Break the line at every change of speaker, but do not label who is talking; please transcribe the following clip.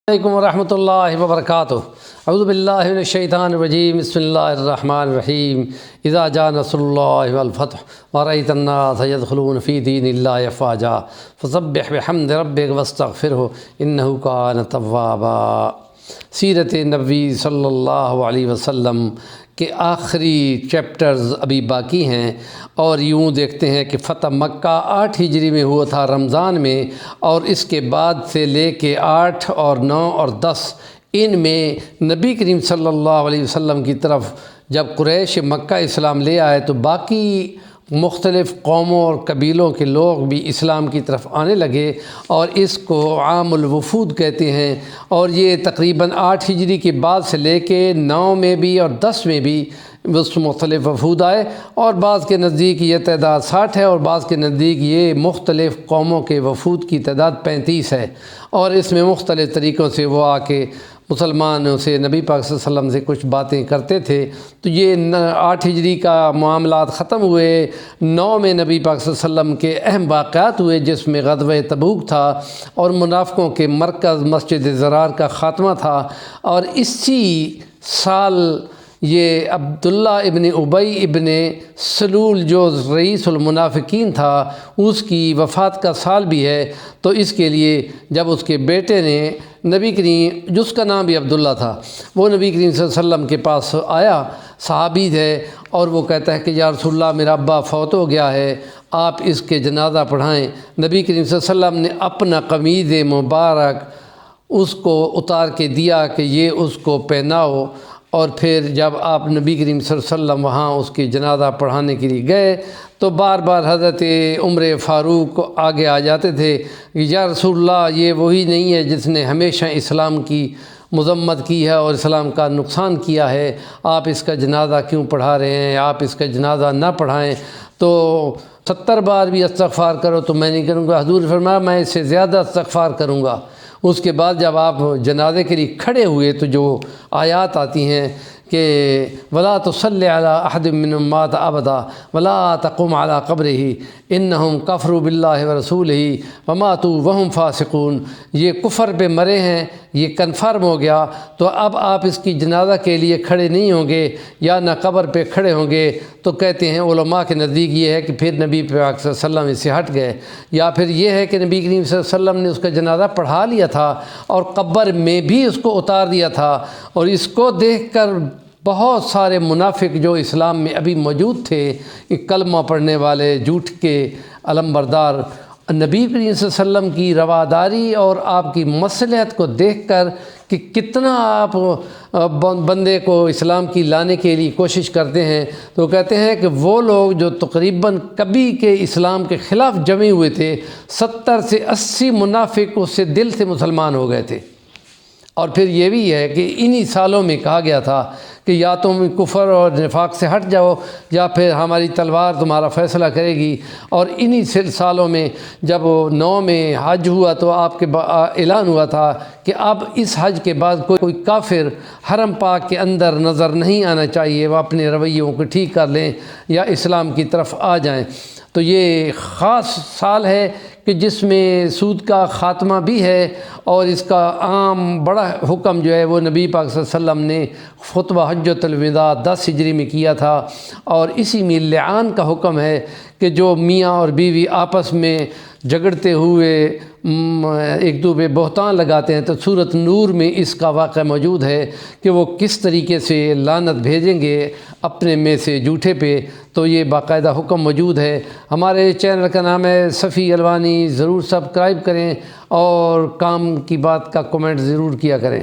علیکم ورحمۃ اللہ وبرکاتہ۔ اعوذ باللہ من الشیطان الرجیم، بسم اللہ الرحمن الرحیم۔ اذا جاء نصر اللہ والفتح ورأیت الناس يدخلون فی دین اللہ افواجا فسبح بحمد ربک واستغفرہ انہ کان توابا۔ سیرت نبوی صلی اللہ علیہ وسلم کے آخری چیپٹرز ابھی باقی ہیں، اور یوں دیکھتے ہیں کہ فتح مکہ 8 ہجری میں ہوا تھا رمضان میں، اور اس کے بعد سے لے کے 8 اور 9 اور 10 ان میں نبی کریم صلی اللہ علیہ وسلم کی طرف جب قریش مکہ اسلام لے آئے تو باقی مختلف قوموں اور قبیلوں کے لوگ بھی اسلام کی طرف آنے لگے، اور اس کو عام الوفود کہتے ہیں۔ اور یہ تقریباً 8 ہجری کے بعد سے لے کے 9 میں بھی اور 10 میں بھی اس مختلف وفود آئے، اور بعض کے نزدیک یہ تعداد 60 ہے، اور بعض کے نزدیک یہ مختلف قوموں کے وفود کی تعداد 35 ہے، اور اس میں مختلف طریقوں سے وہ آ کے مسلمانوں سے نبی پاک صلی اللہ علیہ وسلم سے کچھ باتیں کرتے تھے۔ تو یہ 8 ہجری کا معاملات ختم ہوئے، 9 میں نبی پاک صلی اللہ علیہ وسلم کے اہم واقعات ہوئے، جس میں غزوہ تبوک تھا اور منافقوں کے مرکز مسجد ضرار کا خاتمہ تھا، اور اسی سال یہ عبداللہ ابن ابی ابن سلول جو رئیس المنافقین تھا اس کی وفات کا سال بھی ہے۔ تو اس کے لیے جب اس کے بیٹے نے نبی کریم، جس کا نام بھی عبداللہ تھا، وہ نبی کریم صلی اللہ علیہ وسلم کے پاس آیا، صحابی ہے، اور وہ کہتا ہے کہ یا رسول اللہ میرا ابا فوت ہو گیا ہے، آپ اس کے جنازہ پڑھائیں۔ نبی کریم صلی اللہ علیہ وسلم نے اپنا قمیض مبارک اس کو اتار کے دیا کہ یہ اس کو پہناؤ، اور پھر جب آپ نبی کریم صلی اللہ علیہ وسلم وہاں اس کی جنازہ پڑھانے کے لیے گئے تو بار بار حضرت عمر فاروق آگے آ جاتے تھے کہ یا رسول اللہ یہ وہی نہیں ہے جس نے ہمیشہ اسلام کی مذمت کی ہے اور اسلام کا نقصان کیا ہے، آپ اس کا جنازہ کیوں پڑھا رہے ہیں، آپ اس کا جنازہ نہ پڑھائیں۔ تو 70 بار بھی استغفار کرو تو میں نہیں کروں گا۔ حضور نے فرمایا میں اس سے زیادہ استغفار کروں گا۔ اس کے بعد جب آپ جنازے کے لیے کھڑے ہوئے تو جو آیات آتی ہیں کہ ولا تصلی علی احد منہم مات ابدا ولا تقم علی قبرہ انہم کفروا باللہ ورسولہ وماتوا وہم فاسقون، یہ کفر پہ مرے ہیں، یہ کنفرم ہو گیا، تو اب آپ اس کی جنازہ کے لیے کھڑے نہیں ہوں گے یا نہ قبر پہ کھڑے ہوں گے۔ تو کہتے ہیں علماء کے نزدیک یہ ہے کہ پھر نبی پاک صلی اللہ علیہ وسلم اس سے ہٹ گئے، یا پھر یہ ہے کہ نبی کریم صلی اللہ علیہ وسلم نے اس کا جنازہ پڑھا لیا تھا اور قبر میں بھی اس کو اتار دیا تھا، اور اس کو دیکھ کر بہت سارے منافق جو اسلام میں ابھی موجود تھے، کلمہ پڑھنے والے، جھوٹ کے علمبردار، نبی کریم صلی اللہ علیہ وسلم کی رواداری اور آپ کی مصلحت کو دیکھ کر کہ کتنا آپ بندے کو اسلام کی لانے کے لیے کوشش کرتے ہیں، تو کہتے ہیں کہ وہ لوگ جو تقریباً کبھی کے اسلام کے خلاف جمے ہوئے تھے، 70 سے 80 منافق اس سے دل سے مسلمان ہو گئے تھے۔ اور پھر یہ بھی ہے کہ انہی سالوں میں کہا گیا تھا کہ یا تم کفر اور نفاق سے ہٹ جاؤ یا پھر ہماری تلوار تمہارا فیصلہ کرے گی۔ اور انہی سالوں میں جب 9 میں حج ہوا تو آپ کے اعلان ہوا تھا کہ اب اس حج کے بعد کوئی کافر حرم پاک کے اندر نظر نہیں آنا چاہیے، وہ اپنے رویوں کو ٹھیک کر لیں یا اسلام کی طرف آ جائیں۔ تو یہ خاص سال ہے کہ جس میں سود کا خاتمہ بھی ہے، اور اس کا عام بڑا حکم جو ہے وہ نبی پاک صلی اللہ علیہ وسلم نے خطبہ حجۃ الوداع 10 ہجری میں کیا تھا، اور اسی میں لعان کا حکم ہے کہ جو میاں اور بیوی آپس میں جھگڑتے ہوئے ایک دوسرے پہ بہتان لگاتے ہیں، تو سورۃ نور میں اس کا واقعہ موجود ہے کہ وہ کس طریقے سے لعنت بھیجیں گے اپنے میں سے جھوٹے پہ۔ تو یہ باقاعدہ حکم موجود ہے۔ ہمارے چینل کا نام ہے صفی الوانی، ضرور سبسکرائب کریں اور کام کی بات کا کمنٹ ضرور کیا کریں۔